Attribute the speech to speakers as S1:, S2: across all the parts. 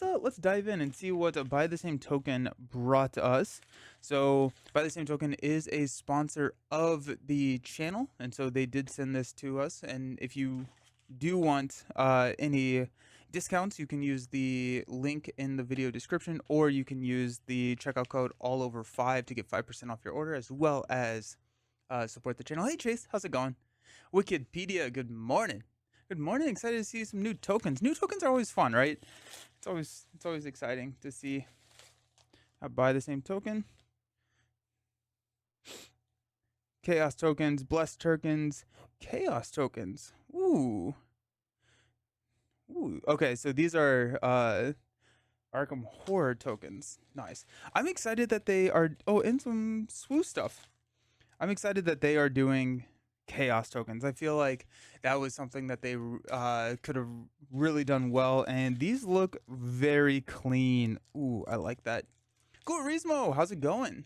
S1: let's dive in and see what Buy the Same Token brought us. So Buy the Same Token is a sponsor of the channel, and so they did send this to us. And if you do want any discounts, you can use the link in the video description, or you can use the checkout code allover5 to get 5% off your order, as well as support the channel. Hey Chase, how's it going? Wikipedia, good morning. Good morning. Excited to see some new tokens. New tokens are always fun, right? It's always exciting to see. I buy the same token. Chaos tokens, blessed tokens, chaos tokens. Ooh. Ooh. Okay, so these are Arkham Horror tokens. Nice. I'm excited that they are and some Swoo stuff. I'm excited that they are doing chaos tokens. I feel like that was something that they could have really done well, and these look very clean. Ooh, I like that. Cool, Rismo, how's it going?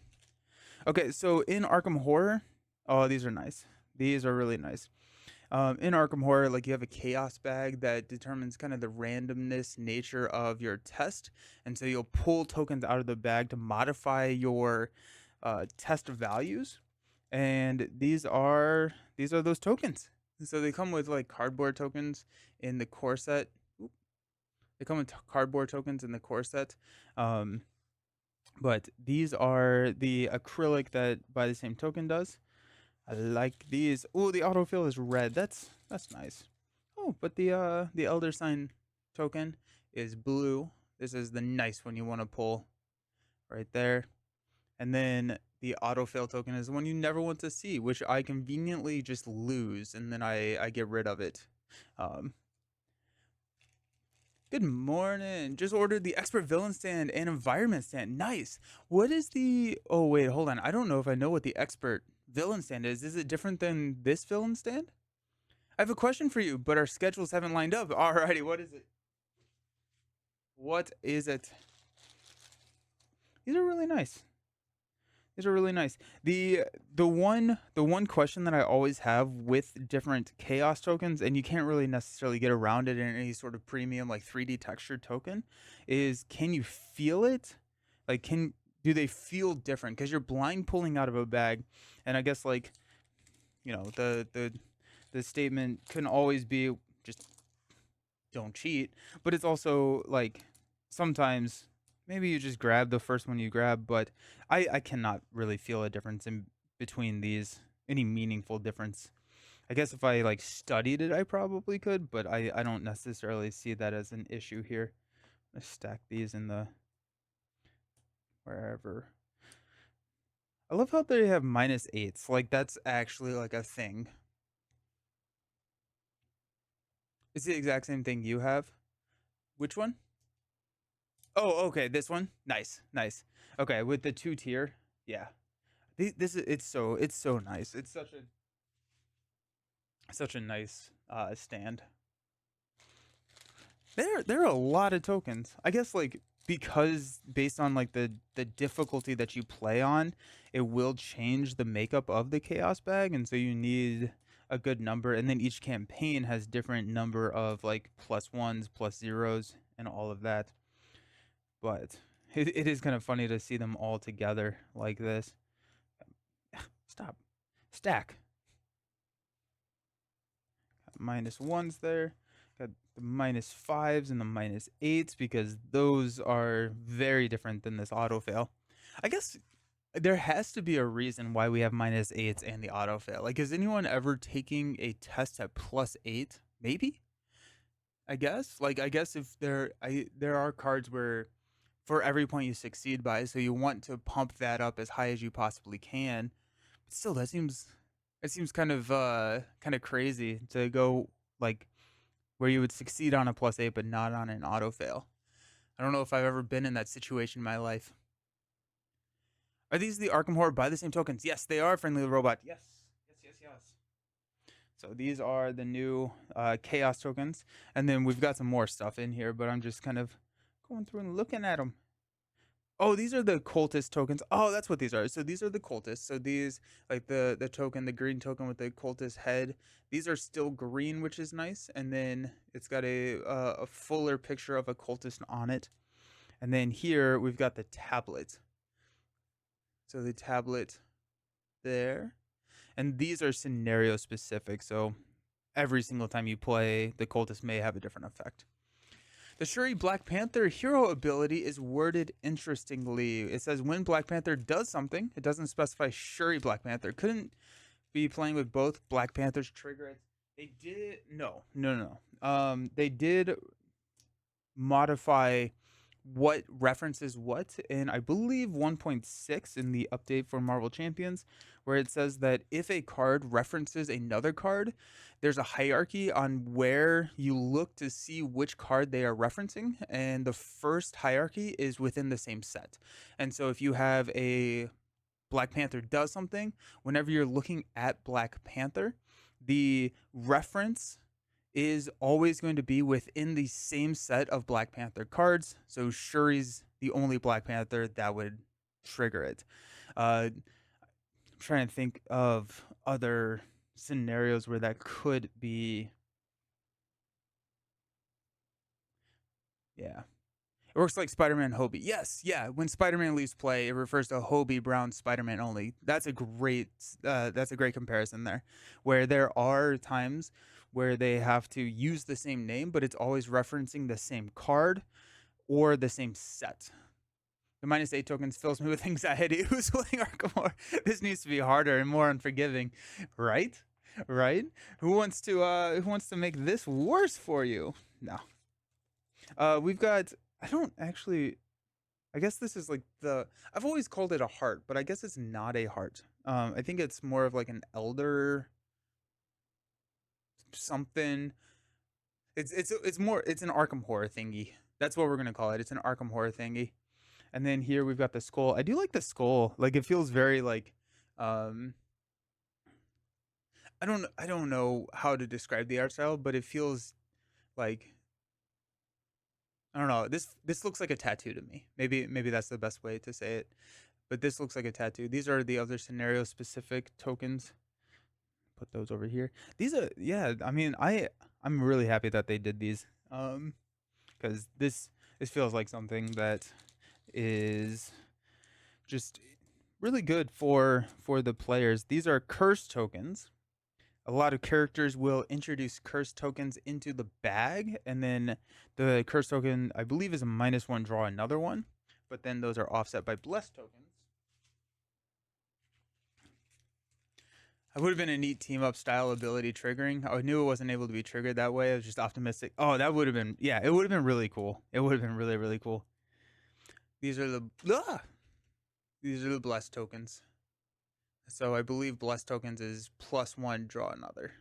S1: Okay, so in Arkham Horror, oh, these are nice. These are really nice. In Arkham Horror, like you have a chaos bag that determines kind of the randomness nature of your test, and so you'll pull tokens out of the bag to modify your test values, and these are those tokens. So they come with like cardboard tokens in the core set. Oop. They come with cardboard tokens in the core set. But these are the acrylic that Buy the Same Token does. I like these. Oh, the autofill is red. That's nice. Oh, but the Elder Sign token is blue. This is the nice one you want to pull right there. And then the autofill token is the one you never want to see, which I conveniently just lose, and then I get rid of it. Good morning. Just ordered the expert villain stand and environment stand. Nice. What is the... Oh, wait, hold on. I don't know if I know what the expert villain stand is. Is it different than this villain stand? I have a question for you, but our schedules haven't lined up. Alrighty, what is it? What is it? These are really nice. These are really nice. The one question that I always have with different chaos tokens, and you can't really necessarily get around it in any sort of premium like 3D textured token, is can you feel it? Like do they feel different? Because you're blind pulling out of a bag, and I guess like, you know, the statement can always be just don't cheat, but it's also like sometimes maybe you just grab the first one you grab, but I cannot really feel a difference in between these, any meaningful difference. I guess if I like studied it, I probably could, but I don't necessarily see that as an issue here. Let's stack these in the wherever. I love how they have -8s. Like that's actually like a thing. It's the exact same thing you have. Which one? Oh, okay, this one. Nice, nice. Okay, with the 2 tier. Yeah. This is it's so nice. It's such a nice stand. There are a lot of tokens. I guess like because based on like the difficulty that you play on, it will change the makeup of the chaos bag, and so you need a good number, and then each campaign has different number of like +1s, +0s, and all of that. But it is kind of funny to see them all together like this. Stop. Stack. Got -1s there. Got the -5s and the -8s because those are very different than this autofail. I guess there has to be a reason why we have -8s and the autofail. Like, is anyone ever taking a test at +8? Maybe? I guess. Like, I guess if there are cards where for every point you succeed by, so you want to pump that up as high as you possibly can. But still, it seems kind of crazy to go like where you would succeed on a +8 but not on an auto fail. I don't know if I've ever been in that situation in my life. Are these the Arkham Horror Buy the Same Tokens? Yes, they are, Friendly Robot. Yes. Yes. So these are the new Chaos tokens. And then we've got some more stuff in here, but I'm just kind of going through and looking at them. Oh, these are the cultist tokens. Oh, that's what these are. So these are the cultists. So these, like the token, the green token with the cultist head. These are still green, which is nice. And then it's got a fuller picture of a cultist on it. And then here we've got the tablet. So the tablet there, and these are scenario specific. So every single time you play, the cultist may have a different effect. The Shuri Black Panther hero ability is worded interestingly. It says when Black Panther does something, it doesn't specify Shuri Black Panther. Couldn't be playing with both Black Panthers trigger it. They did no. They did modify what references what in I believe 1.6 in the update for Marvel Champions, where it says that if a card references another card, there's a hierarchy on where you look to see which card they are referencing, and the first hierarchy is within the same set. And so if you have a Black Panther does something, whenever you're looking at Black Panther, the reference is always going to be within the same set of Black Panther cards. So Shuri's the only Black Panther that would trigger it. I'm trying to think of other scenarios where that could be. Yeah. It works like Spider-Man Hobie. Yes, yeah. When Spider-Man leaves play, it refers to Hobie Brown Spider-Man only. That's a great comparison there, where there are times where they have to use the same name, but it's always referencing the same card or the same set. The -8 tokens fills me with anxiety. Who's playing Arkham? This needs to be harder and more unforgiving, right? Right? Who wants to make this worse for you? No. We've got. I don't actually. I guess this is like the. I've always called it a heart, but I guess it's not a heart. I think it's more of like an elder something. It's more. It's an Arkham horror thingy. That's what we're gonna call it. It's an Arkham horror thingy. And then here we've got the skull. I do like the skull. Like it feels very like. Um, I don't know how to describe the art style, but it feels like I don't know. This looks like a tattoo to me. Maybe that's the best way to say it. But this looks like a tattoo. These are the other scenario specific tokens. Put those over here. These are yeah. I mean I'm really happy that they did these. Because this feels like something that is just really good for the players. These are curse tokens. A lot of characters will introduce curse tokens into the bag, and then the curse token, I believe, is a -1 draw another one, but then those are offset by blessed tokens. I would have been a neat team up style ability triggering. I knew it wasn't able to be triggered that way. I was just optimistic. Oh, that would have been yeah, it would have been really cool. It would have been really really cool. These are the these are the blessed tokens. So I believe blessed tokens is +1 draw another.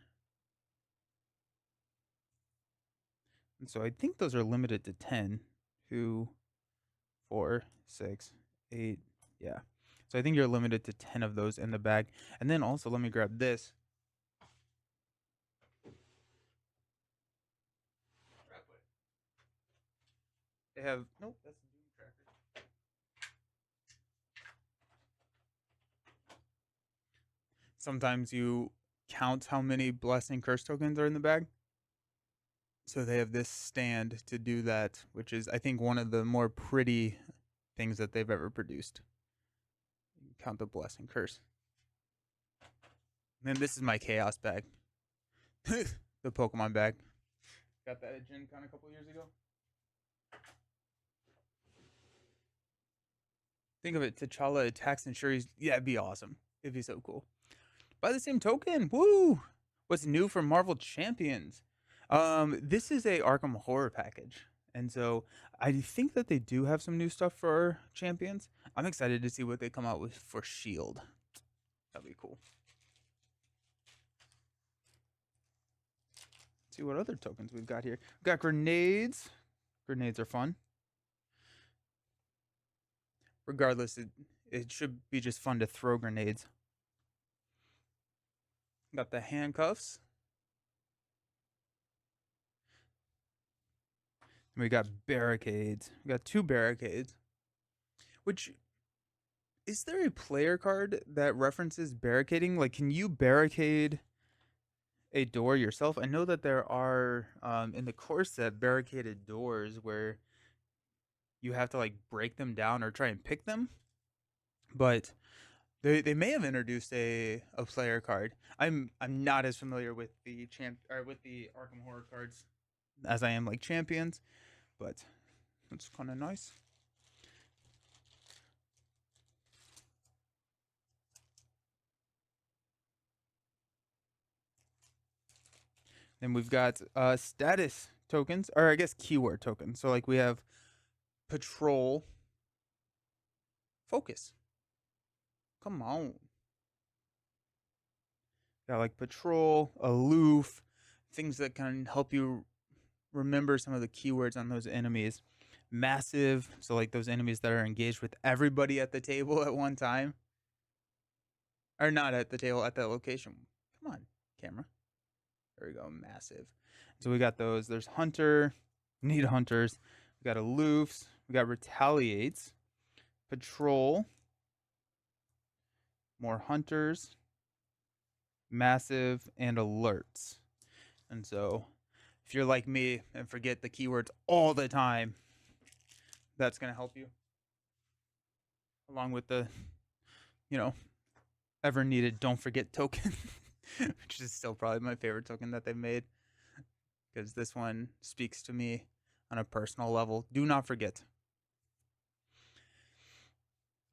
S1: And so I think those are limited to 10. 2, 4, 6, 8. Yeah. So I think you're limited to 10 of those in the bag. And then also let me grab this. They have nope, that's the Doom Tracker. Sometimes you count how many blessing curse tokens are in the bag. So they have this stand to do that, which is I think one of the more pretty things that they've ever produced. Count the blessing curse. And then this is my chaos bag. The Pokemon bag. Got that at Gen Con a couple years ago. Think of it, T'Challa attacks and Shuri's. Yeah, it'd be awesome. It'd be so cool. By the same token, woo! What's new for Marvel Champions? This is a Arkham Horror package, and so I think that they do have some new stuff for Champions. I'm excited to see what they come out with for Shield. That'd be cool. Let's see what other tokens we've got here. We've got grenades. Grenades are fun. Regardless, it should be just fun to throw grenades. Got the handcuffs. We got barricades. We got 2 barricades, Which is there a player card that references barricading? Like, can you barricade a door yourself? I know that there are in the core set barricaded doors where you have to like break them down or try and pick them, but they may have introduced a player card. I'm not as familiar with the Arkham Horror cards as I am like champions, but it's kind of nice. Then we've got status tokens, or I guess keyword tokens. So like we have patrol, focus. Come on. Got like patrol, aloof, things that can help you remember some of the keywords on those enemies. Massive, so like those enemies that are engaged with everybody at the table at one time. Or not at the table, at that location. Come on, camera. There we go, massive. So we got those. There's hunter, need hunters. We got aloofs. We got retaliates, patrol, more hunters, massive, and alerts. And so if you're like me and forget the keywords all the time, that's going to help you. Along with the, ever needed don't forget token, which is still probably my favorite token that they've made, because this one speaks to me on a personal level. Do not forget.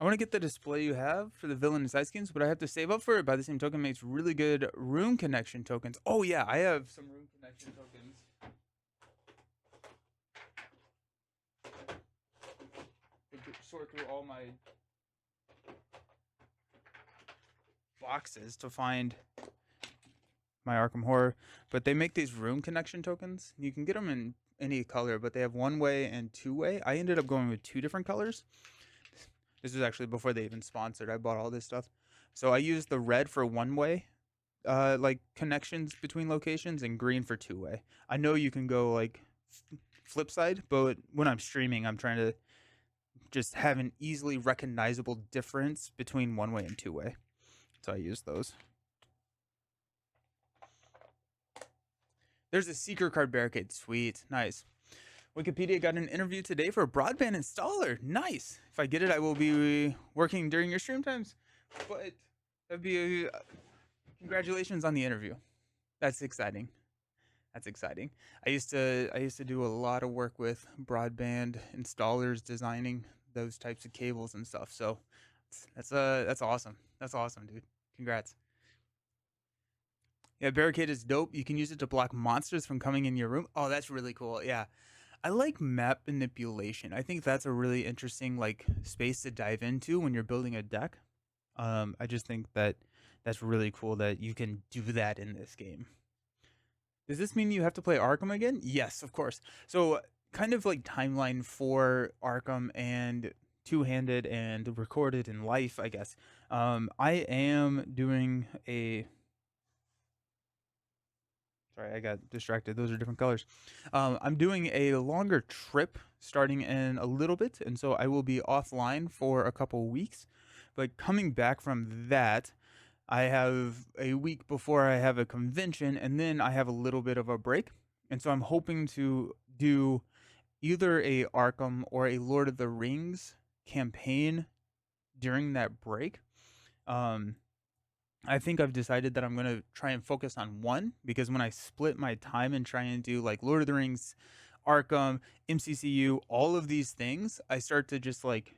S1: I want to get the display you have for the villain and side skins, but I have to save up for it. By the same token makes really good room connection tokens. Oh yeah, I have some room connection tokens. Sort through all my boxes to find my Arkham Horror, but they make these room connection tokens. You can get them in any color, but they have one way and two way. I ended up going with two different colors. This was actually before they even sponsored. I bought all this stuff. So I used the red for one way, like connections between locations, and green for two way. I know you can go like flip side, but when I'm streaming, I'm trying to just have an easily recognizable difference between one way and two way. So I use those. There's a secret card barricade. Sweet. Nice. Wikipedia got an interview today for a broadband installer. Nice. If I get it, I will be working during your stream times. But that'd be congratulations on the interview. That's exciting. That's exciting. I used to do a lot of work with broadband installers, designing those types of cables and stuff. So that's awesome. That's awesome, dude. Congrats. Yeah, barricade is dope. You can use it to block monsters from coming in your room. Oh, that's really cool. Yeah. I like map manipulation. I think that's a really interesting like space to dive into when you're building a deck. I just think that that's really cool that you can do that in this game. Does this mean you have to play Arkham again? Yes, of course. So kind of like timeline for Arkham and two-handed and recorded in life, I guess. I am doing a Sorry, I got distracted. Those are different colors. I'm doing a longer trip starting in a little bit, and so I will be offline for a couple weeks. But coming back from that, I have a week before I have a convention, and then I have a little bit of a break. And so I'm hoping to do either a Arkham or a Lord of the Rings campaign during that break. I think I've decided that I'm going to try and focus on one, because when I split my time and try and do like Lord of the Rings, Arkham, MCCU, all of these things, I start to just like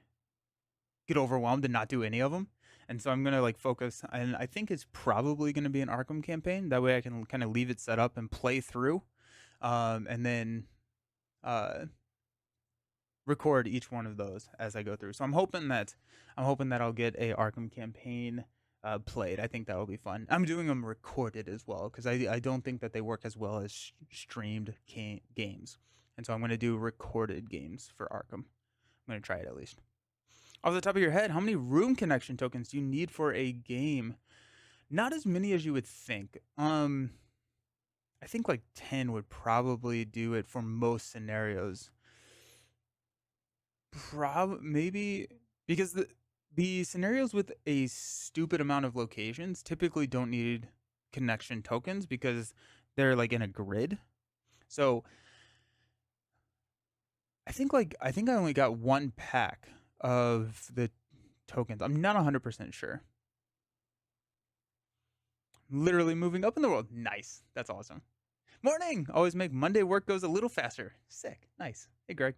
S1: get overwhelmed and not do any of them. And so I'm going to like focus, and I think it's probably going to be an Arkham campaign. That way I can kind of leave it set up and play through, and then uh, record each one of those as I go through. So I'm hoping that I'll get a Arkham campaign played. I think that will be fun. I'm doing them recorded as well, because I don't think that they work as well as streamed games. And so I'm going to do recorded games for Arkham. I'm going to try it at least. Off the top of your head, how many room connection tokens do you need for a game? Not as many as you would think. I think like 10 would probably do it for most scenarios. Maybe because the scenarios with a stupid amount of locations typically don't need connection tokens because they're like in a grid. So I think I only got one pack of the tokens. I'm not 100% sure. Literally moving up in the world. Nice. That's awesome. Morning. Always make Monday work goes a little faster. Sick. Nice. Hey, Greg.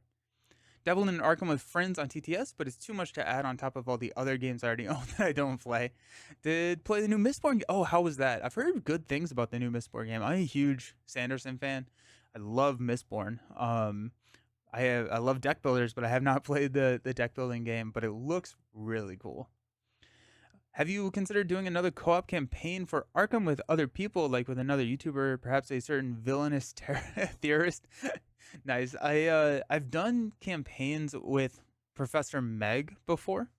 S1: Dabbled in Arkham with friends on TTS, but it's too much to add on top of all the other games I already own that I don't play. Did play the new Mistborn. Oh, how was that? I've heard good things about the new Mistborn game. I'm a huge Sanderson fan. I love Mistborn. I love deck builders, but I have not played the deck building game, but it looks really cool. Have you considered doing another co-op campaign for Arkham with other people, like with another YouTuber, perhaps a certain villainous theorist? Nice. I've done campaigns with Professor Meg before,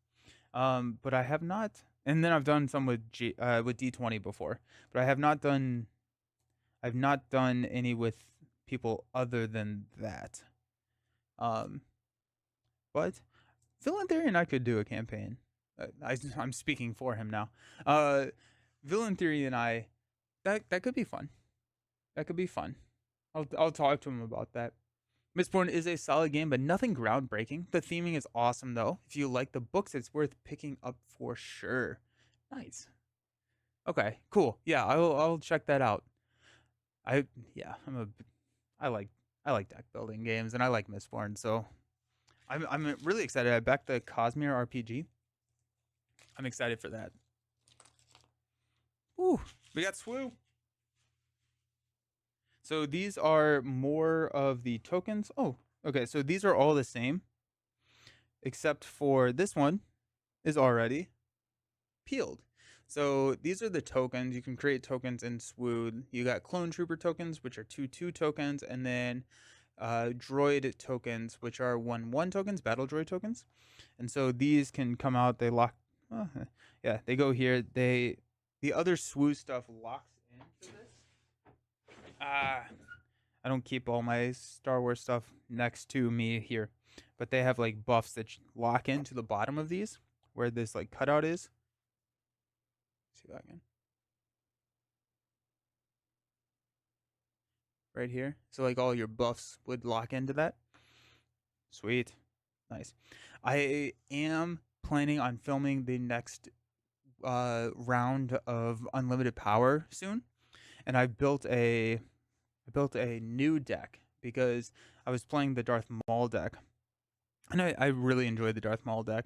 S1: but I have not. And then I've done some with with D20 before, but I've not done any with people other than that. But Villain Theory and I could do a campaign. I'm speaking for him now. Villain Theory and I, that could be fun. That could be fun. I'll talk to him about that. Mistborn is a solid game, but nothing groundbreaking. The theming is awesome, though. If you like the books, it's worth picking up for sure. Nice. Okay, cool. Yeah, I'll check that out. I yeah, I like I like deck building games, and I like Mistborn, so I'm really excited. I backed the Cosmere RPG. I'm excited for that. Ooh, we got Swoo. So these are more of the tokens. Oh, okay. So these are all the same, except for this one is already peeled. So these are the tokens. You can create tokens in Swoo. You got Clone Trooper tokens, which are 2/2 tokens, and then droid tokens, which are 1/1 tokens, battle droid tokens. And so these can come out. They lock. Yeah, they go here. The other Swoo stuff locks into this. I don't keep all my Star Wars stuff next to me here, but they have like buffs that lock into the bottom of these, where this like cutout is. See that again. Right here. So like all your buffs would lock into that. Sweet. Nice. I am planning on filming the next round of Unlimited Power soon, and I built a new deck because I was playing the Darth Maul deck, and I really enjoyed the Darth Maul deck.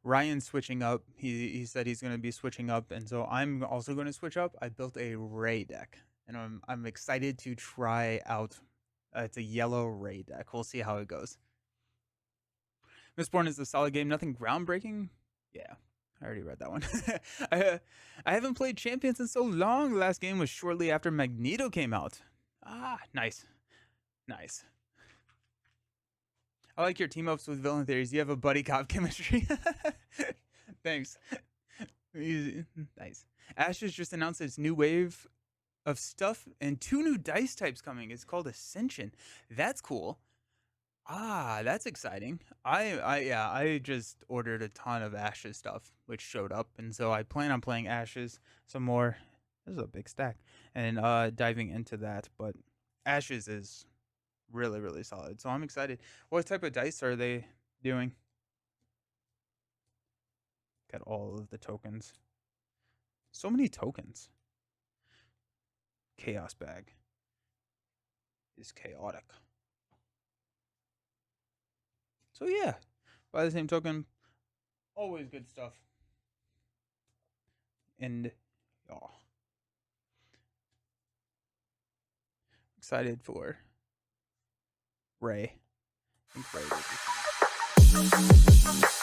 S1: Ryan's switching up. He said he's going to be switching up, and so I'm also going to switch up. I built a Rey deck, and I'm excited to try out. It's a yellow Rey deck. We'll see how it goes. Mistborn is a solid game. Nothing groundbreaking. Yeah, I already read that one. I haven't played Champions in so long. The last game was shortly after Magneto came out. Ah, nice. Nice. I like your team ups with villain theories. You have a buddy cop chemistry. Thanks. Nice. Ash has just announced its new wave of stuff and 2 new dice types coming. It's called Ascension. That's cool. Ah, that's exciting. I just ordered a ton of Ashes stuff, which showed up, and so I plan on playing Ashes some more. This is a big stack, and diving into that. But Ashes is really, really solid, so I'm excited. What type of dice are they doing? Got all of the tokens. So many tokens. Chaos bag is chaotic. So yeah, by the same token, always good stuff. And oh, excited for Rey. I think Rey will be fun.